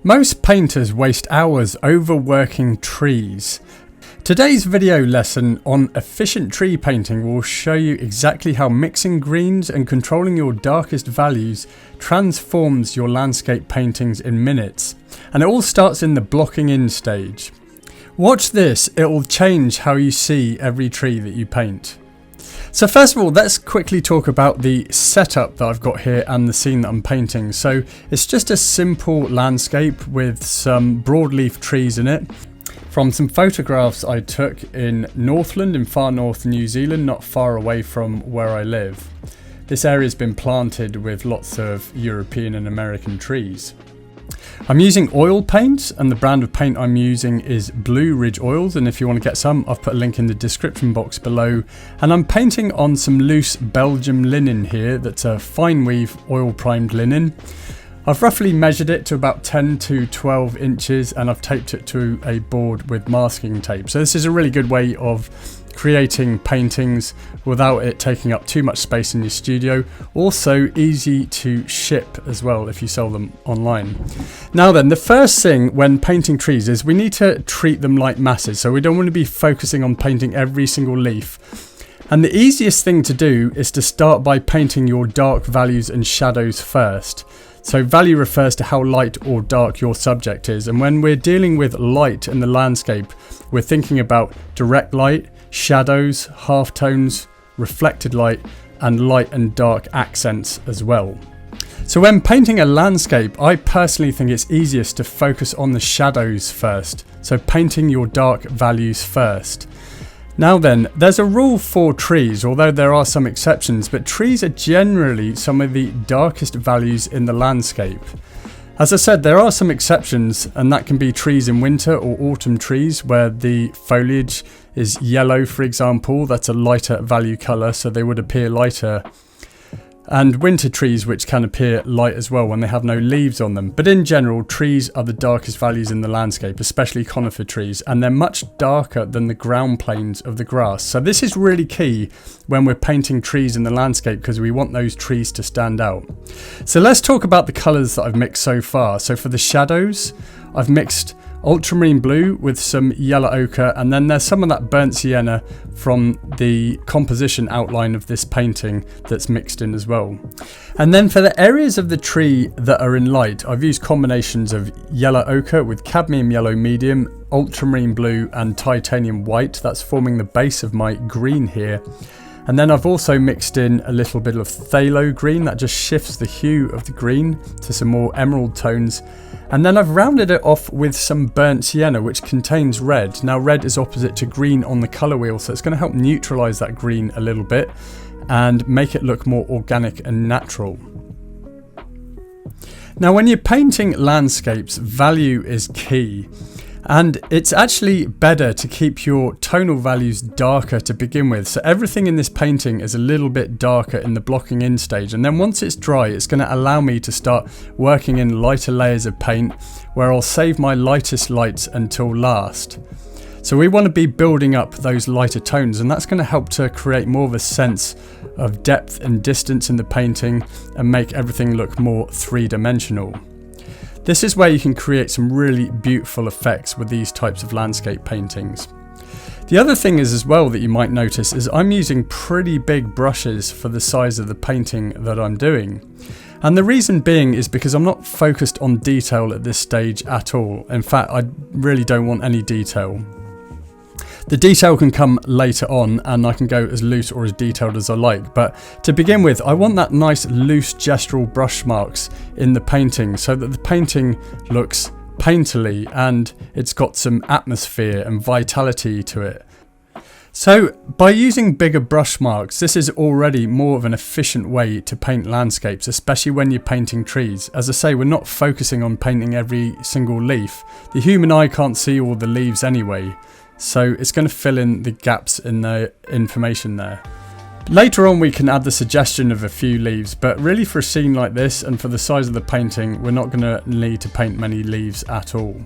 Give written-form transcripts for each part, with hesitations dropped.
Most painters waste hours overworking trees. Today's video lesson on efficient tree painting will show you exactly how mixing greens and controlling your darkest values transforms your landscape paintings in minutes. And it all starts in the blocking in stage. Watch this, it will change how you see every tree that you paint. So first of all, let's quickly talk about the setup that I've got here and the scene that I'm painting. So it's just a simple landscape with some broadleaf trees in it from some photographs I took in Northland in far north New Zealand, not far away from where I live. This area has been planted with lots of European and American trees. I'm using oil paints, and the brand of paint I'm using is Blue Ridge Oils, and if you want to get some, I've put a link in the description box below. And I'm painting on some loose Belgium linen here, that's a fine weave oil primed linen. I've roughly measured it to about 10 to 12 inches and I've taped it to a board with masking tape. So this is a really good way of creating paintings without it taking up too much space in your studio. Also easy to ship as well if you sell them online. Now then, the first thing when painting trees is we need to treat them like masses. So we don't want to be focusing on painting every single leaf. And the easiest thing to do is to start by painting your dark values and shadows first. So value refers to how light or dark your subject is. And when we're dealing with light in the landscape, we're thinking about direct light, shadows, halftones, reflected light, and light and dark accents as well. So when painting a landscape, I personally think it's easiest to focus on the shadows first. So painting your dark values first. Now then, there's a rule for trees, although there are some exceptions, but trees are generally some of the darkest values in the landscape. As I said, there are some exceptions, and that can be trees in winter or autumn trees where the foliage is yellow, for example. That's a lighter value colour, so they would appear lighter. And winter trees which can appear light as well when they have no leaves on them. But in general, trees are the darkest values in the landscape, especially conifer trees, and they're much darker than the ground planes of the grass. So this is really key when we're painting trees in the landscape because we want those trees to stand out. So let's talk about the colours that I've mixed so far. So for the shadows, I've mixed ultramarine blue with some yellow ochre, and then there's some of that burnt sienna from the composition outline of this painting that's mixed in as well. And then for the areas of the tree that are in light, I've used combinations of yellow ochre with cadmium yellow medium, ultramarine blue and titanium white. That's forming the base of my green here. And then I've also mixed in a little bit of phthalo green that just shifts the hue of the green to some more emerald tones. And then I've rounded it off with some burnt sienna, which contains red. Now red is opposite to green on the colour wheel, so it's going to help neutralise that green a little bit and make it look more organic and natural. Now when you're painting landscapes, value is key. And it's actually better to keep your tonal values darker to begin with. So everything in this painting is a little bit darker in the blocking in stage. And then once it's dry, it's going to allow me to start working in lighter layers of paint where I'll save my lightest lights until last. So we want to be building up those lighter tones, and that's going to help to create more of a sense of depth and distance in the painting and make everything look more three-dimensional. This is where you can create some really beautiful effects with these types of landscape paintings. The other thing is as well that you might notice is I'm using pretty big brushes for the size of the painting that I'm doing. And the reason being is because I'm not focused on detail at this stage at all. In fact, I really don't want any detail. The detail can come later on and I can go as loose or as detailed as I like, but to begin with I want that nice loose gestural brush marks in the painting so that the painting looks painterly and it's got some atmosphere and vitality to it. So by using bigger brush marks, this is already more of an efficient way to paint landscapes, especially when you're painting trees. As I say, we're not focusing on painting every single leaf. The human eye can't see all the leaves anyway. So it's going to fill in the gaps in the information there. Later on we can add the suggestion of a few leaves, but really for a scene like this and for the size of the painting, we're not going to need to paint many leaves at all.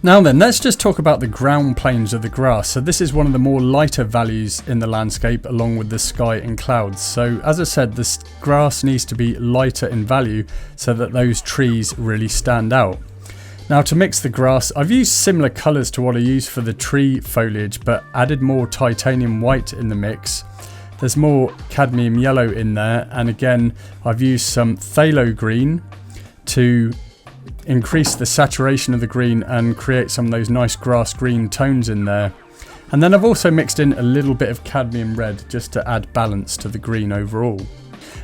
Now then, let's just talk about the ground planes of the grass. So this is one of the more lighter values in the landscape along with the sky and clouds. So as I said, this grass needs to be lighter in value so that those trees really stand out. Now to mix the grass, I've used similar colours to what I used for the tree foliage, but added more titanium white in the mix. There's more cadmium yellow in there, and again I've used some phthalo green to increase the saturation of the green and create some of those nice grass green tones in there. And then I've also mixed in a little bit of cadmium red just to add balance to the green overall.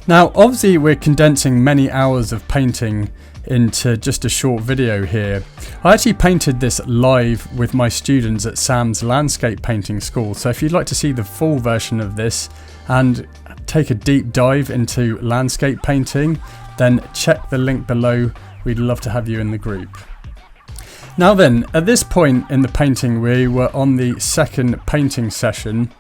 Now obviously we're condensing many hours of painting into just a short video here. I actually painted this live with my students at Sam's landscape painting school, so if you'd like to see the full version of this and take a deep dive into landscape painting, then check the link below. We'd love to have you in the group. Now then, at this point in the painting we were on the second painting session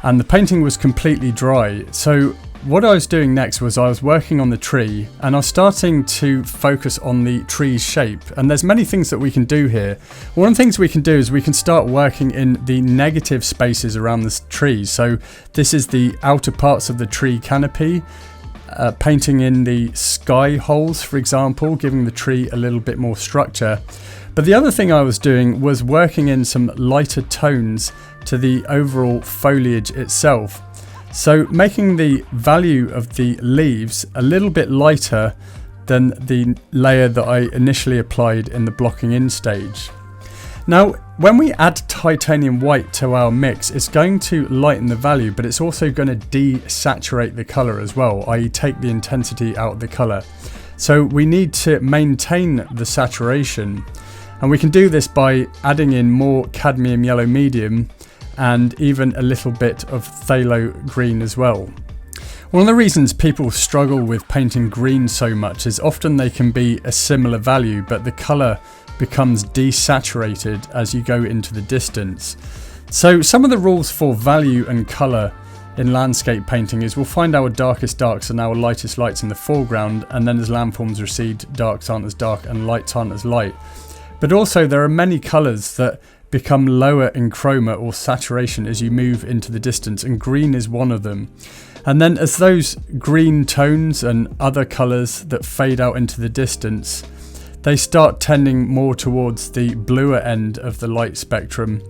and the painting was completely dry. So what I was doing next was I was working on the tree and I was starting to focus on the tree's shape, and there's many things that we can do here. One of the things we can do is we can start working in the negative spaces around the tree. So this is the outer parts of the tree canopy, painting in the sky holes for example, giving the tree a little bit more structure. But the other thing I was doing was working in some lighter tones to the overall foliage itself. So making the value of the leaves a little bit lighter than the layer that I initially applied in the blocking in stage. Now when we add titanium white to our mix, it's going to lighten the value, but it's also going to desaturate the colour as well, i.e. take the intensity out of the colour. So we need to maintain the saturation, and we can do this by adding in more cadmium yellow medium and even a little bit of phthalo green as well. One of the reasons people struggle with painting green so much is often they can be a similar value, but the colour becomes desaturated as you go into the distance. So some of the rules for value and colour in landscape painting is we'll find our darkest darks and our lightest lights in the foreground, and then as landforms recede, darks aren't as dark and lights aren't as light. But also there are many colours that become lower in chroma or saturation as you move into the distance, and green is one of them. And then as those green tones and other colours that fade out into the distance, they start tending more towards the bluer end of the light spectrum,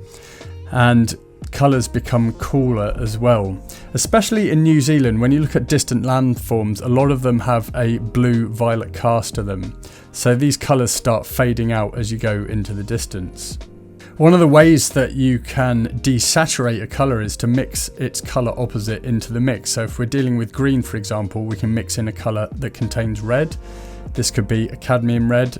and colours become cooler as well. Especially in New Zealand, when you look at distant landforms, a lot of them have a blue-violet cast to them. So these colours start fading out as you go into the distance. One of the ways that you can desaturate a colour is to mix its colour opposite into the mix. So if we're dealing with green, for example, we can mix in a colour that contains red. This could be a cadmium red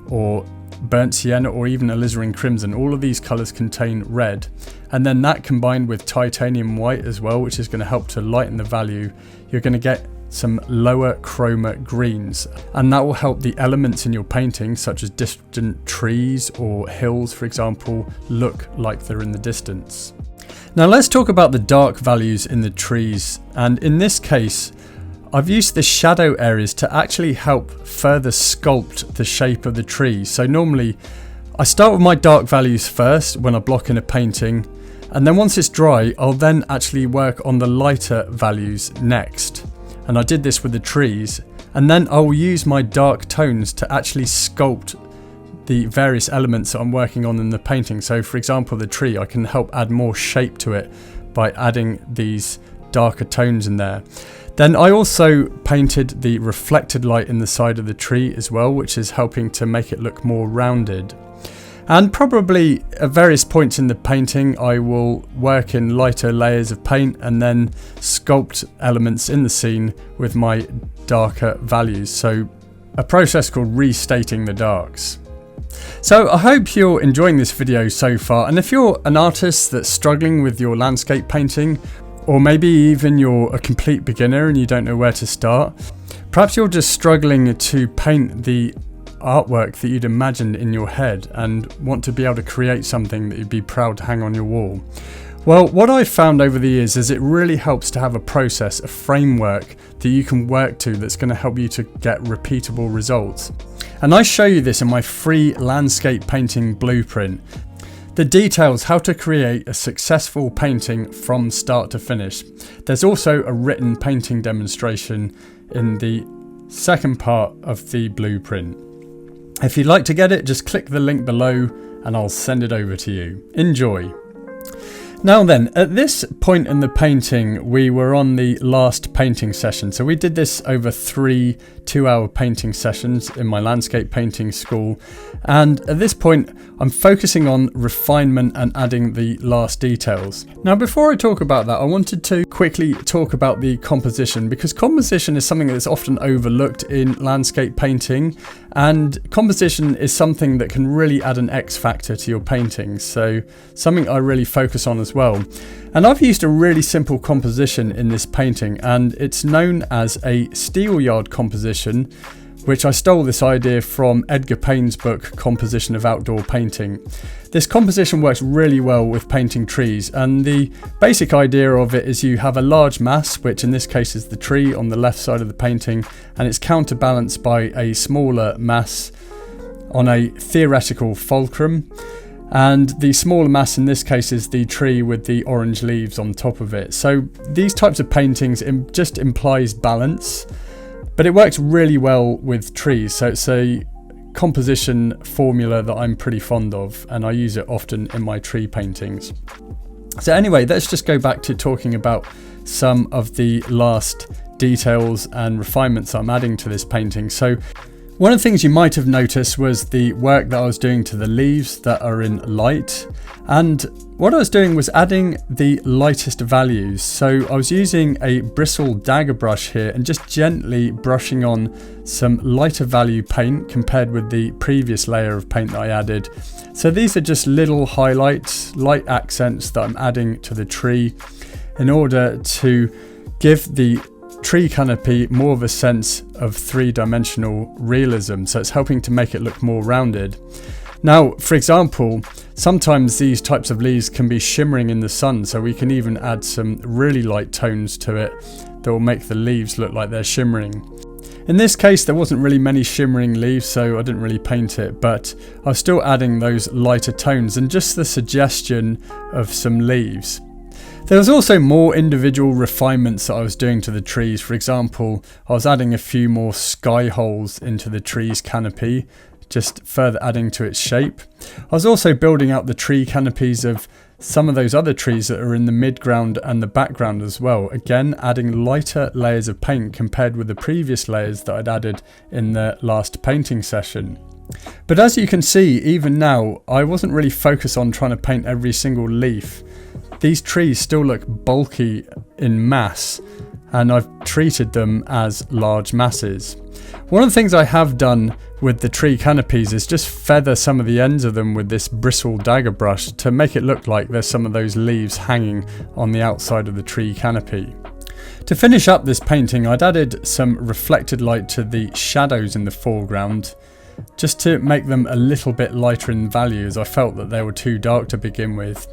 or burnt sienna or even alizarin crimson. All of these colours contain red, and then that combined with titanium white as well, which is going to help to lighten the value, you're going to get some lower chroma greens, and that will help the elements in your painting, such as distant trees or hills for example, look like they're in the distance. Now let's talk about the dark values in the trees, and in this case I've used the shadow areas to actually help further sculpt the shape of the tree. So normally I start with my dark values first when I block in a painting, and then once it's dry I'll then actually work on the lighter values next. And I did this with the trees, and then I'll use my dark tones to actually sculpt the various elements that I'm working on in the painting. So for example, the tree, I can help add more shape to it by adding these darker tones in there. Then I also painted the reflected light in the side of the tree as well, which is helping to make it look more rounded. And probably at various points in the painting I will work in lighter layers of paint and then sculpt elements in the scene with my darker values. So a process called restating the darks. So I hope you're enjoying this video so far, and if you're an artist that's struggling with your landscape painting, or maybe even you're a complete beginner and you don't know where to start, perhaps you're just struggling to paint the artwork that you'd imagined in your head and want to be able to create something that you'd be proud to hang on your wall. Well, what I've found over the years is it really helps to have a process, a framework that you can work to that's going to help you to get repeatable results. And I show you this in my free landscape painting blueprint that details how to create a successful painting from start to finish. There's also a written painting demonstration in the second part of the blueprint. If you'd like to get it, just click the link below and I'll send it over to you. Enjoy. Now then, at this point in the painting, we were on the last painting session. So we did this over 3 2-hour painting sessions in my landscape painting school. And at this point, I'm focusing on refinement and adding the last details. Now, before I talk about that, I wanted to quickly talk about the composition, because composition is something that's often overlooked in landscape painting. And composition is something that can really add an X factor to your paintings. So something I really focus on as well. And I've used a really simple composition in this painting, and it's known as a steelyard composition, which I stole this idea from Edgar Payne's book, Composition of Outdoor Painting. This composition works really well with painting trees, and the basic idea of it is you have a large mass, which in this case is the tree on the left side of the painting, and it's counterbalanced by a smaller mass on a theoretical fulcrum. And the smaller mass in this case is the tree with the orange leaves on top of it. So these types of paintings just implies balance, but it works really well with trees. So it's a composition formula that I'm pretty fond of, and I use it often in my tree paintings. So anyway, let's just go back to talking about some of the last details and refinements I'm adding to this painting. So one of the things you might have noticed was the work that I was doing to the leaves that are in light. And what I was doing was adding the lightest values. So I was using a bristle dagger brush here and just gently brushing on some lighter value paint compared with the previous layer of paint that I added. So these are just little highlights, light accents that I'm adding to the tree in order to give the tree canopy more of a sense of 3-dimensional realism, so it's helping to make it look more rounded. Now, for example, sometimes these types of leaves can be shimmering in the sun, so we can even add some really light tones to it that will make the leaves look like they're shimmering. In this case, there wasn't really many shimmering leaves, so I didn't really paint it, but I was still adding those lighter tones and just the suggestion of some leaves. There was also more individual refinements that I was doing to the trees. For example, I was adding a few more sky holes into the tree's canopy, just further adding to its shape. I was also building out the tree canopies of some of those other trees that are in the midground and the background as well. Again, adding lighter layers of paint compared with the previous layers that I'd added in the last painting session. But as you can see, even now, I wasn't really focused on trying to paint every single leaf. These trees still look bulky in mass, and I've treated them as large masses. One of the things I have done with the tree canopies is just feather some of the ends of them with this bristle dagger brush to make it look like there's some of those leaves hanging on the outside of the tree canopy. To finish up this painting, I'd added some reflected light to the shadows in the foreground, just to make them a little bit lighter in value, as I felt that they were too dark to begin with.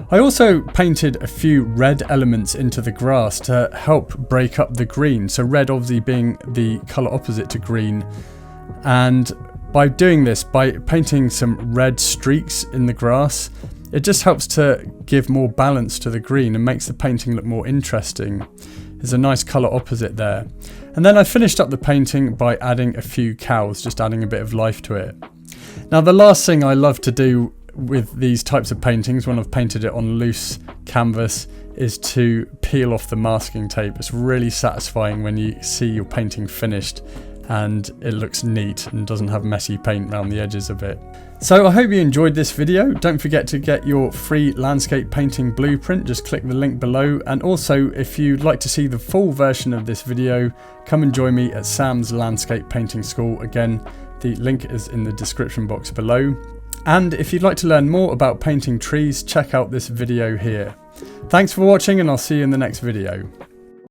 I also painted a few red elements into the grass to help break up the green, so red obviously being the colour opposite to green. And by doing this, by painting some red streaks in the grass, it just helps to give more balance to the green and makes the painting look more interesting. There's a nice colour opposite there. And then I finished up the painting by adding a few cows, just adding a bit of life to it. Now, the last thing I love to do with these types of paintings when I've painted it on loose canvas is to peel off the masking tape. It's really satisfying when you see your painting finished and it looks neat and doesn't have messy paint around the edges of it. So I hope you enjoyed this video. Don't forget to get your free landscape painting blueprint. Just click the link below. And also, if you'd like to see the full version of this video, come and join me at Sam's Landscape Painting School. Again, the link is in the description box below. And if you'd like to learn more about painting trees, check out this video here. Thanks for watching, and I'll see you in the next video.